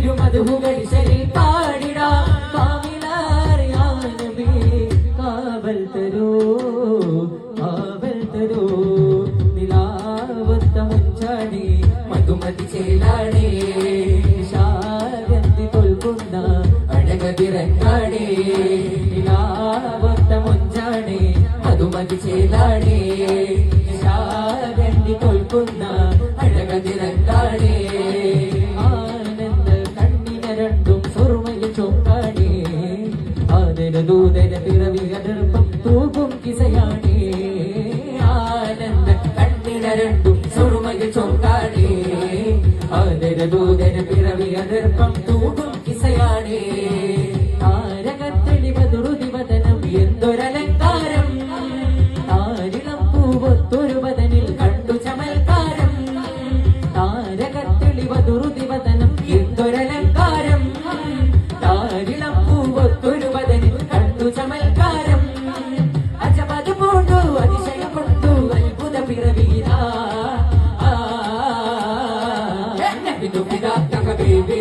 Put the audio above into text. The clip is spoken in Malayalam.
തിരുമധുകളിൽ പാടിടാ കാമിലാറിയാനബി കാവൽ തരൂ നിലാവത്ത മുഞ്ചാടി മധുമതി ചേലാടി ശാരന്തി തോൽക്കുന്ന അഴകതിരങ്ങാടി നിലാവത്ത മുഞ്ചാടി മധുമതി ചേലാടി ശാരന്തി തോൽക്കുന്ന അഴകതിരങ്ങാടി ആനന്ദ കണ്ണിന രണ്ടും സുറുമയിൽ ചൊങ്കാടി ആദര ദൂതര പിറവി അതിർപ്പം തൂക്കും കിസയാടി ആനന്ദ കണ്ണിന രണ്ടും സുറുമയിൽ ചൊങ്കാടി ആദര ദൂതര പിറവി അതിർപ്പം തൂക്കും കിസയാടി താരകത്തെളി മധുരുതി വദനം എന്തൊരലങ്കാരം താരിളം പൂവൊത്തൊരു വദനിൽ കണ്ടു ചമൽക്കാരം താരകത്തെളി മധുരുതി വദനം എന്തൊരലങ്കാരം താരിളം പൂവൊത്തൊരു വദനിൽ കണ്ടു ചമൽക്കാരം അജബത് പൂണ്ടു അതിശയം കൊണ്ടു അത്ഭുത പിറവീരാ ബേബി